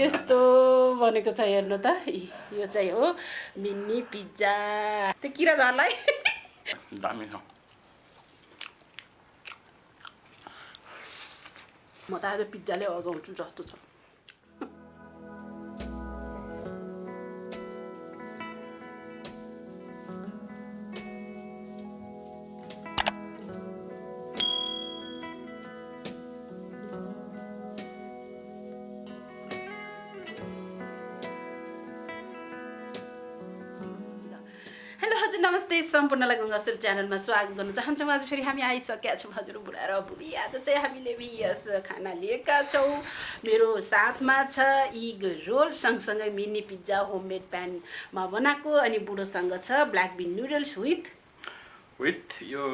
यस्तो बनेको छ हेर्नु त यो चाहिँ हो मिनी पिज्जा त्यो किरा झर्लाई दामी छ म त आज पिज्जाले अगाउँछु जस्तो छ नमस्ते सम्पूर्णलाई गङ्गा च्यानलमा स्वागत गर्न चाहन्छौँ। आज फेरि हामी आइसकेका छौँ हजुर बुढा र बुढी। आज चाहिँ हामीले यस खाना लिएका छौँ। मेरो साथमा छ इग रोल सँगसँगै मिनी पिज्जा होममेड प्यानमा बनाएको अनि बुढोसँग छ ब्ल्याक बिन नुडल्स विथ यो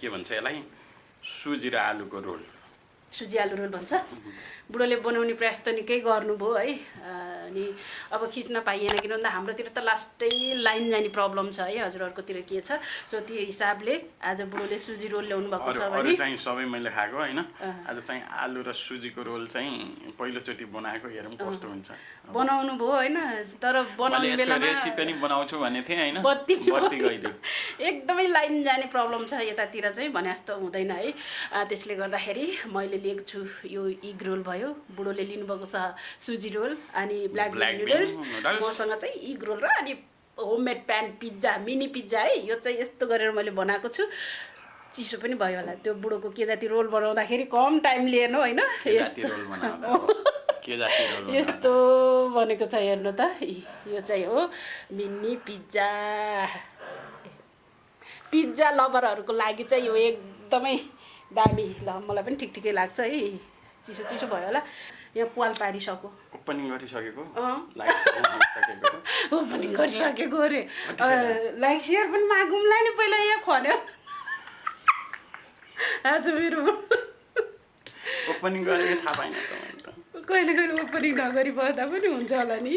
के भन्छ यसलाई सुजी र आलुको रोल सुजी आलु रोल भन्छ। बुढोले बनाउने प्रयास त निकै गर्नुभयो है अनि अब खिच्न पाइएन किन भन्दा हाम्रोतिर त लास्टै लाइन जाने प्रब्लम छ है हजुरहरुकोतिर के छ सो त्यो हिसाबले आज बुढोले सुजी रोल ल्याउनु भएको छ भने चाहिँ सबै मैले खाएको हैन आज चाहिँ आलु र सुजीको रोल चाहिँ पहिलोचोटी बनाएको हेरौँ कस्तो हुन्छ बनाउनु भयो हैन तर बनाउने बेलामा रेसिपी पनि बनाउँछु भन्ने थिए हैन बत्ती गइदियो एकदमै लाइन जाने प्रब्लम छ यतातिर चाहिँ भने जस्तो हुँदैन है त्यसले गर्दाखेरि मैले लिएको छु यो इग रोल भयो बुढोले लिनुभएको छ सुजी रोल अनि ब्ल्याक नुडल्स मसँग चाहिँ इग रोल र अनि homemade PAN pizza mini pizza है यो चाहिँ यस्तो गरेर मैले बनाएको छु चिसो पनि भयो होला त्यो बुढोको के जाति रोल बनाउँदाखेरि कम टाइम लिएन हैन यस्तो बनेको छ हेर्नु त यो चाहिँ हो मिनी पिज्जा पिज्जा लभरहरूको लागि चाहिँ यो एकदमै दामी ल मलाई पनि ठिक ठिकै लाग्छ है चिसो चिसो भयो होला यहाँ पाल पारिसक्यो ओपनिङ गरिसकेको ओपनिङ गरिसकेको अरे लाइक सेयर पनि मागौँला नि पहिला यहाँ खन्यो आज मेरो ओपनिङ गरेको थाहा पाइन कहिले कहिले ओपनिङ नगरी बस्दा पनि हुन्छ होला नि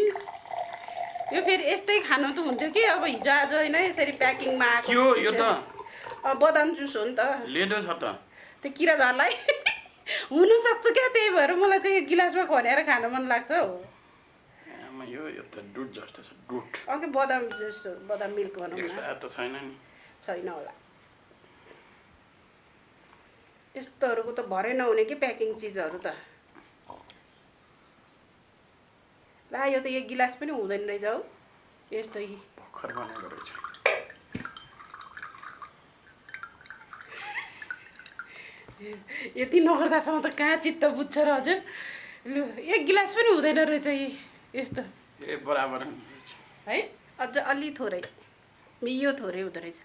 यो फेरि यस्तै खानु त हुन्छ कि अब हिजो आज होइन यसरी प्याकिङमा आएको यो त बदाम जुस हो नि त लेडो छ त त्यो किरा झर्लाई हुनसक्छ क्या त्यही भएर मलाई चाहिँ गिलासमा खनेर खान मन लाग्छ हौ यो त दुध जस्तो छ दुध अघि बदाम जुस बदाम मिल्क भनौँ न त छैन नि छैन होला यस्तोहरूको त भरै नहुने कि प्याकिङ चिजहरू त ला यो त एक गिलास पनि हुँदैन रहेछ हौ यस्तै भर्खर बनाएको रहेछ यति नगर्दासम्म त कहाँ चित्त बुझ्छ र हजुर लु एक गिलास पनि हुँदैन रहेछ यस्तो ए बराबर है अझ अलि थोरै यो थोरै हुँदो रहेछ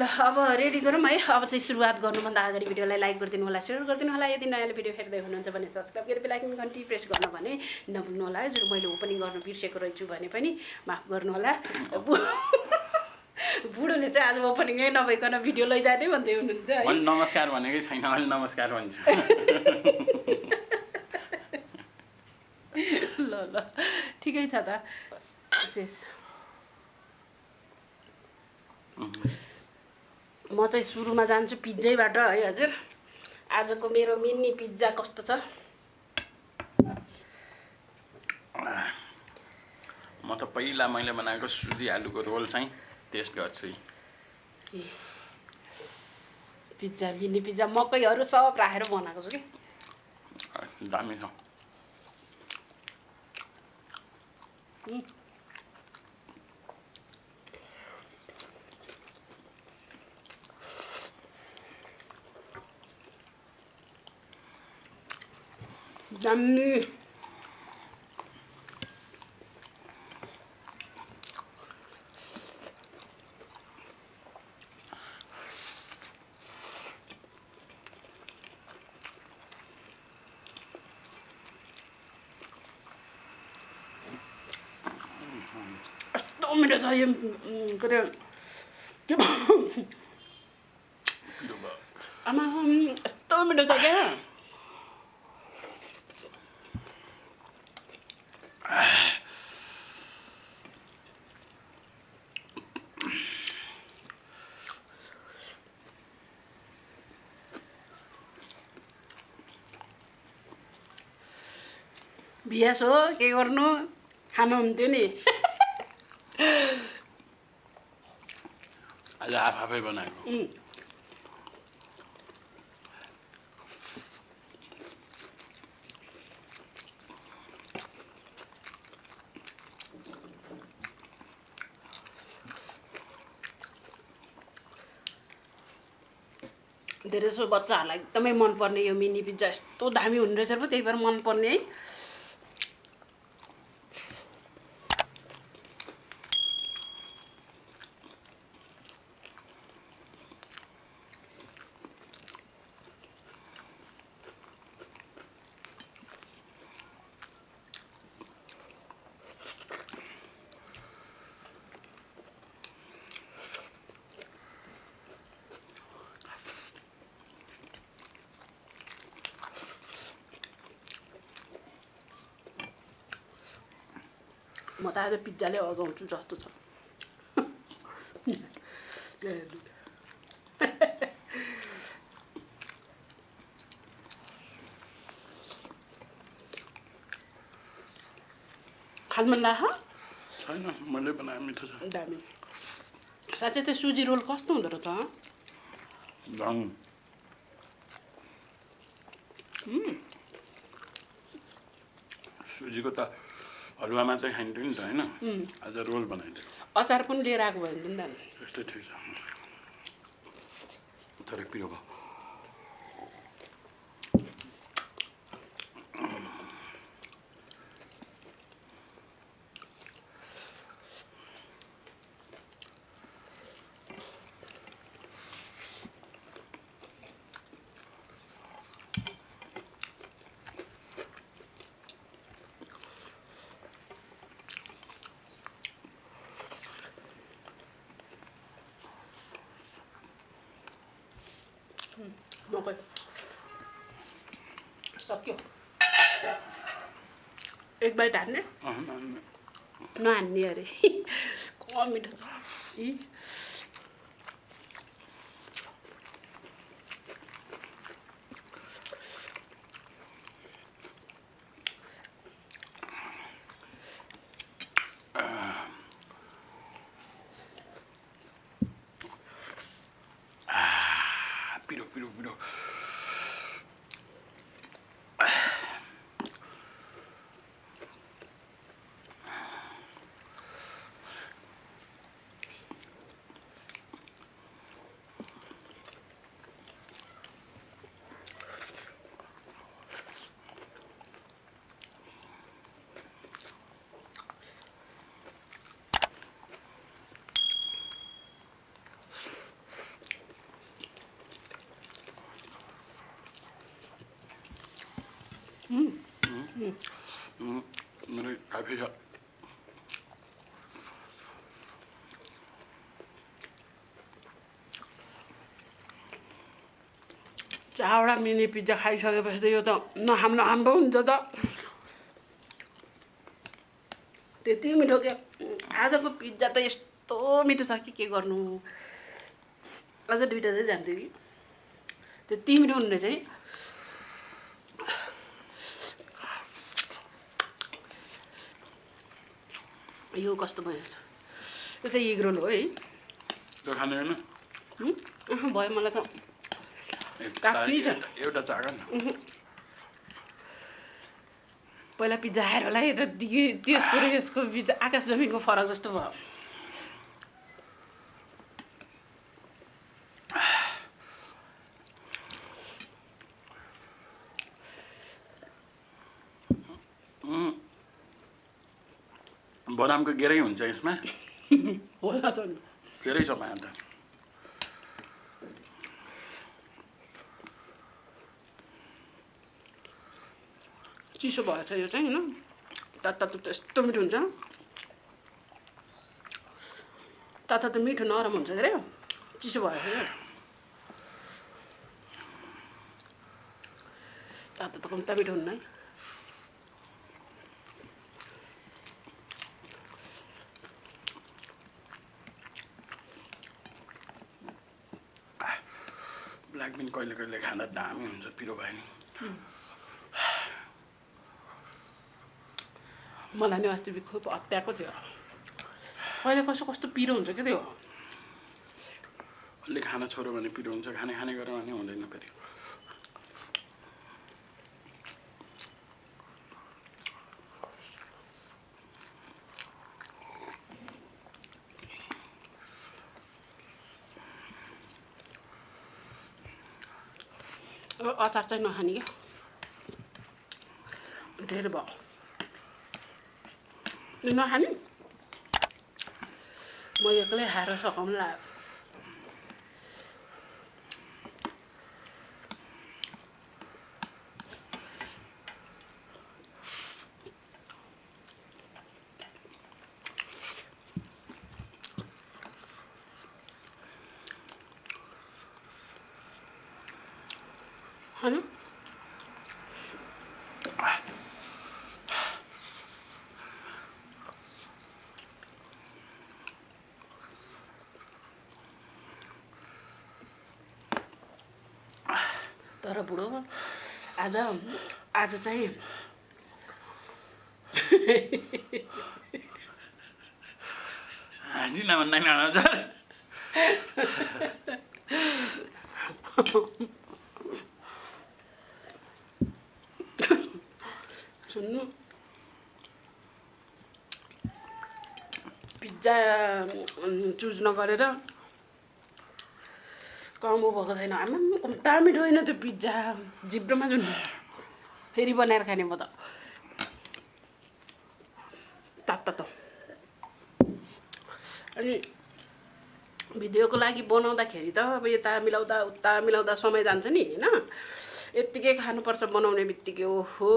ल अब रेडी गरौँ है अब चाहिँ सुरुवात गर्नुभन्दा अगाडि भिडियोलाई लाइक गरिदिनु होला सेयर गरिदिनु होला यदि नयाँ भिडियो हेर्दै हुनुहुन्छ भने सब्सक्राइब गरेर बेल आइकन घन्टी प्रेस गर्न भने नभुल्नु होला हजुर मैले ओपनिङ गर्न बिर्सेको रहेछु भने पनि माफ गर्नु होला बुढोले चाहिँ आज ओपनिङै नभइकन भिडियो लैजाने भन्दै हुनुहुन्छ है नमस्कार भनेकै छैन अहिले नमस्कार भन्छु ल ल ठिकै छ त म चाहिँ सुरुमा जान्छु पिज्जैबाट है हजुर आजको मेरो मिनी पिज्जा कस्तो छ म त पहिला मैले बनाएको सुजी आलुको रोल चाहिँ टेस्ट गर्छु पिज्जा मिनी पिज्जा मकैहरू सब राखेर बनाएको छु कि दामी छ दामी यस्तो मिठो छ यो के अरे आमा यस्तो मिठो छ क्या बिहास हो के गर्नु खानुहुन्थ्यो नि आज आफै बनाएको धेरै जसो बच्चाहरूलाई एकदमै मनपर्ने यो मिनी पिज्जा यस्तो दामी हुने रहेछ पो त्यही भएर मनपर्ने है म त आज पिज्जाले अगाउँछु जस्तो छ खानु मन लाग्यो छैन मैले बनाए मिठो छ दामी साँच्चै चाहिँ सुजी रोल कस्तो हुँदो रहेछ झन् सुजीको त हलुवामा चाहिँ खाइन्थ्यो नि त होइन आज रोल बनाइदियो अचार पनि लिएर आएको भयो नि त त्यस्तै ठिक छ तर पिरो भयो मकै सक्यो एक बाइट हान्ने नहान्ने अरे कम मिठो छ यी पिरो पिरो पिरो मेरो काफी छ चारवटा मिनी पिज्जा खाइसकेपछि त यो त नखाम नखाम पो हुन्छ त त्यति मिठो के आजको पिज्जा त यस्तो मिठो छ के गर्नु अझ दुइटा चाहिँ जान्थ्यो कि त्यति मिठो हुने रहेछ है यो कस्तो भयो यो चाहिँ एग रोल हो है त्यो खाने होइन भयो मलाई त काफी छ एउटा चाग न पहिला पिज्जा खाएर होला है त्यसको र यसको पिज्जा आकाश जमिनको फरक जस्तो भयो बदामको गेरै हुन्छ यसमा होला त नि गेरै छ माया त चिसो भएछ यो चाहिँ होइन तातो त यस्तो मिठो हुन्छ तातो त मिठो नरम हुन्छ के अरे चिसो भएछ यो तातो त कम्ता मिठो हुन्न है ब्ल्याक बिन कहिले कहिले खाँदा दामी हुन्छ पिरो भयो नि मलाई नि अस्ति खोप हत्याएको थियो कहिले कस्तो पिरो हुन्छ क्या त्यो अलि खाना छोड्यो भने पिरो हुन्छ खाने गरेर भने हुँदैन फेरि अचार चाहिँ नखाने क्या धेरै भयो नखाने म एक्लै खाएर सघाउनु लाग्यो खानु तर बुढो आज चाहिँ हाँसी नभन्दा नि हजुर सुन्नु पिज्जा चुज नगरेर कमो भएको छैन आमा कम्ता मिठो होइन त्यो पिज्जा जिब्रोमा जुन फेरि बनाएर खाने म त तातो अनि भिडियोको लागि बनाउँदाखेरि त अब यता मिलाउँदा उता मिलाउँदा समय जान्छ नि होइन यत्तिकै खानुपर्छ बनाउने बित्तिकै ओहो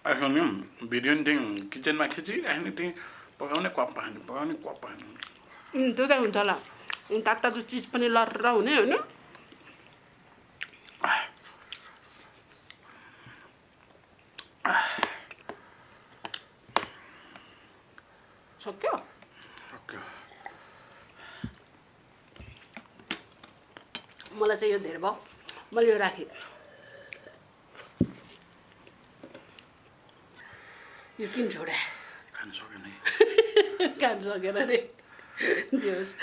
अहिले नि भिडियो नि त्यही किचनमा खिचिराख्ने त्यही पकाउने कप पानी त्यो चाहिँ हुन्छ होला तातो चिज पनि लर्र हुने होइन सक्यो मलाई चाहिँ यो धेरै भयो मैले यो राखेँ यो किन छोडे खान सकेन अरे जे होस्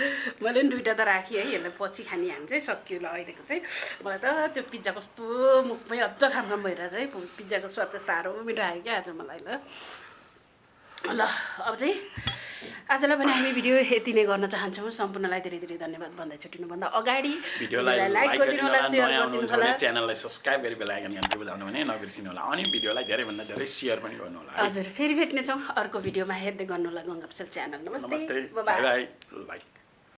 मैले पनि दुइटा त राखेँ है यसलाई पछि खाने हामी चाहिँ सकियो ल अहिलेको चाहिँ मलाई त त्यो पिज्जा कस्तो मुखमै अझ खाम भइरहेछ है पिज्जाको स्वाद चाहिँ साह्रो मिठो आयो क्या आज मलाई ल अब चाहिँ आजलाई पनि हामी भिडियो यति नै गर्न चाहन्छौँ सम्पूर्णलाई धेरै धेरै धन्यवाद भन्दै छुट्टिनुभन्दा अगाडि भिडियोलाई लाइक गरिदिनु होला सेयर गरिदिनु होला च्यानललाई सब्स्क्राइब गरी बेल आइकन घन्टी बजाउनु भने नबिर्सिनु होला अनि भिडियोलाई धेरैभन्दा धेरै सेयर पनि गर्नु होला हजुर फेरि भेट्नेछौँ अर्को भिडियोमा हेर्दै गर्नु होला गङ्गा च्यानल नमस्ते बाई बाई लाइक